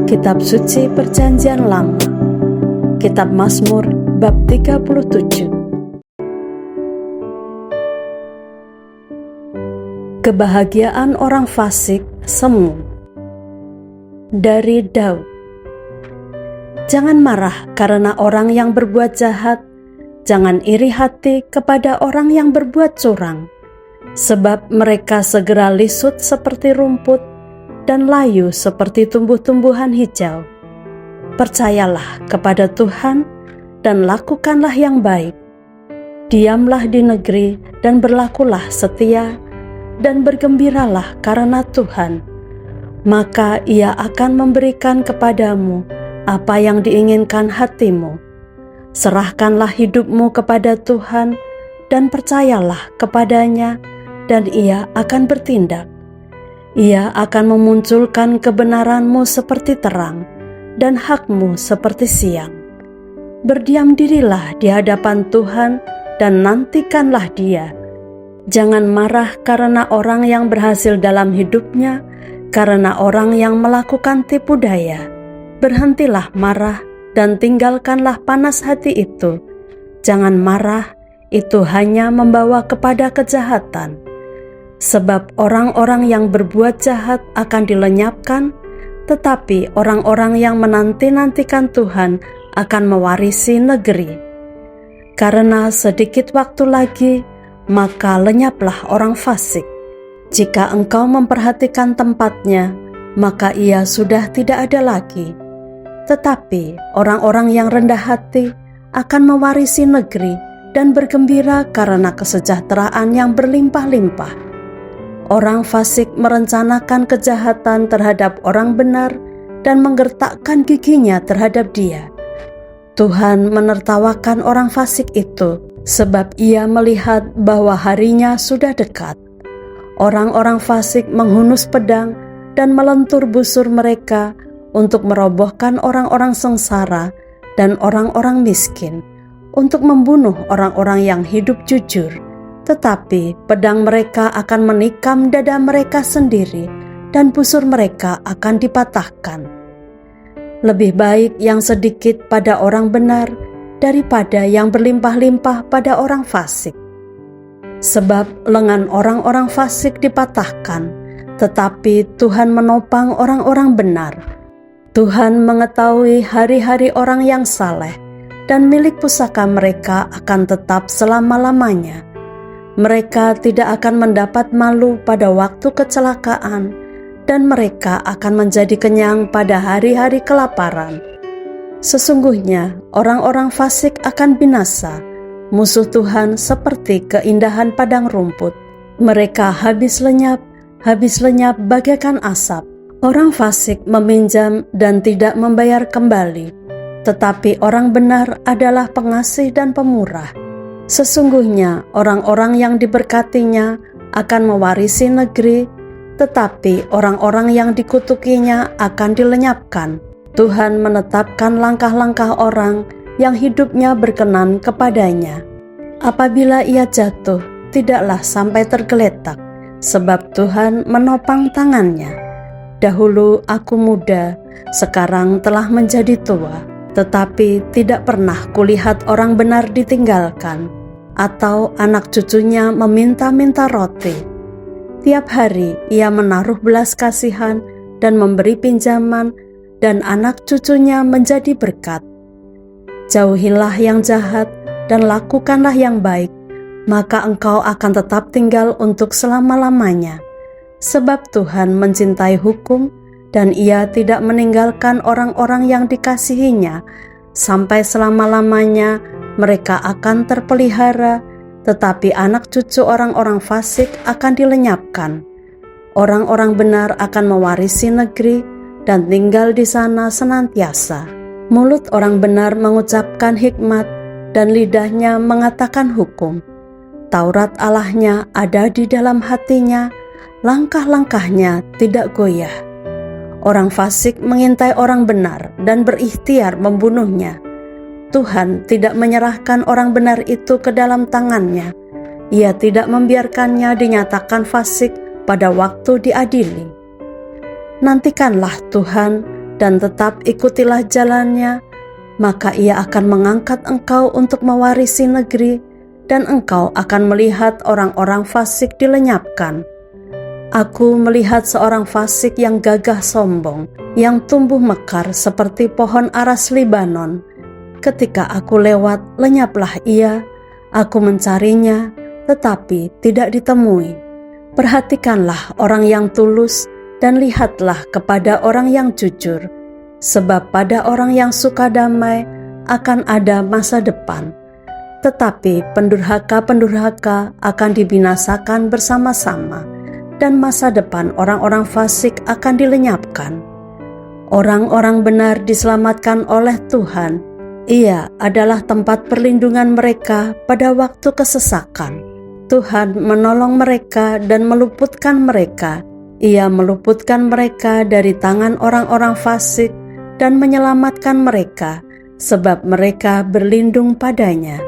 Kitab Suci Perjanjian Lama, Kitab Mazmur bab 37. Kebahagiaan orang fasik semu. Dari Daud. Jangan marah karena orang yang berbuat jahat, jangan iri hati kepada orang yang berbuat curang, sebab mereka segera lisut seperti rumput dan layu seperti tumbuh-tumbuhan hijau. Percayalah kepada Tuhan dan lakukanlah yang baik. Diamlah di negeri dan berlakulah setia, dan bergembiralah karena Tuhan. Maka Ia akan memberikan kepadamu apa yang diinginkan hatimu. Serahkanlah hidupmu kepada Tuhan dan percayalah kepadanya, dan Ia akan bertindak. Ia akan memunculkan kebenaranmu seperti terang dan hakmu seperti siang. Berdiam dirilah di hadapan Tuhan dan nantikanlah Dia. Jangan marah karena orang yang berhasil dalam hidupnya, karena orang yang melakukan tipu daya. Berhentilah marah dan tinggalkanlah panas hati itu. Jangan marah, itu hanya membawa kepada kejahatan. Sebab orang-orang yang berbuat jahat akan dilenyapkan, tetapi orang-orang yang menanti-nantikan Tuhan akan mewarisi negeri. Karena sedikit waktu lagi, maka lenyaplah orang fasik. Jika engkau memperhatikan tempatnya, maka ia sudah tidak ada lagi. Tetapi orang-orang yang rendah hati akan mewarisi negeri dan bergembira karena kesejahteraan yang berlimpah-limpah. Orang fasik merencanakan kejahatan terhadap orang benar dan menggertakkan giginya terhadap dia. Tuhan menertawakan orang fasik itu, sebab Ia melihat bahwa harinya sudah dekat. Orang-orang fasik menghunus pedang dan melentur busur mereka untuk merobohkan orang-orang sengsara dan orang-orang miskin, untuk membunuh orang-orang yang hidup jujur. Tetapi pedang mereka akan menikam dada mereka sendiri, dan busur mereka akan dipatahkan. Lebih baik yang sedikit pada orang benar daripada yang berlimpah-limpah pada orang fasik. Sebab lengan orang-orang fasik dipatahkan, tetapi Tuhan menopang orang-orang benar. Tuhan mengetahui hari-hari orang yang saleh, dan milik pusaka mereka akan tetap selama-lamanya. Mereka tidak akan mendapat malu pada waktu kecelakaan, dan mereka akan menjadi kenyang pada hari-hari kelaparan. Sesungguhnya orang-orang fasik akan binasa, musuh Tuhan seperti keindahan padang rumput. Mereka habis lenyap bagaikan asap. Orang fasik meminjam dan tidak membayar kembali, tetapi orang benar adalah pengasih dan pemurah. Sesungguhnya orang-orang yang diberkatinya akan mewarisi negeri, tetapi orang-orang yang dikutukinya akan dilenyapkan. Tuhan menetapkan langkah-langkah orang yang hidupnya berkenan kepadanya. Apabila ia jatuh, tidaklah sampai tergeletak, sebab Tuhan menopang tangannya. Dahulu aku muda, sekarang telah menjadi tua. Tetapi tidak pernah kulihat orang benar ditinggalkan, atau anak cucunya meminta-minta roti. Tiap hari ia menaruh belas kasihan dan memberi pinjaman, dan anak cucunya menjadi berkat. Jauhilah yang jahat dan lakukanlah yang baik, maka engkau akan tetap tinggal untuk selama-lamanya. Sebab Tuhan mencintai hukum, dan Ia tidak meninggalkan orang-orang yang dikasihinya. Sampai selama-lamanya mereka akan terpelihara, tetapi anak cucu orang-orang fasik akan dilenyapkan. Orang-orang benar akan mewarisi negeri dan tinggal di sana senantiasa. Mulut orang benar mengucapkan hikmat, dan lidahnya mengatakan hukum. Taurat Allahnya ada di dalam hatinya, langkah-langkahnya tidak goyah. Orang fasik mengintai orang benar dan berikhtiar membunuhnya. Tuhan tidak menyerahkan orang benar itu ke dalam tangannya. Ia tidak membiarkannya dinyatakan fasik pada waktu diadili. Nantikanlah Tuhan dan tetap ikutilah jalannya, maka Ia akan mengangkat engkau untuk mewarisi negeri, dan engkau akan melihat orang-orang fasik dilenyapkan. Aku melihat seorang fasik yang gagah sombong, yang tumbuh mekar seperti pohon aras Libanon. Ketika aku lewat, lenyaplah ia. Aku mencarinya, tetapi tidak ditemui. Perhatikanlah orang yang tulus, dan lihatlah kepada orang yang jujur, sebab pada orang yang suka damai akan ada masa depan. Tetapi pendurhaka-pendurhaka akan dibinasakan bersama-sama, dan masa depan orang-orang fasik akan dilenyapkan. Orang-orang benar diselamatkan oleh Tuhan. Ia adalah tempat perlindungan mereka pada waktu kesesakan. Tuhan menolong mereka dan meluputkan mereka. Ia meluputkan mereka dari tangan orang-orang fasik dan menyelamatkan mereka, sebab mereka berlindung padanya.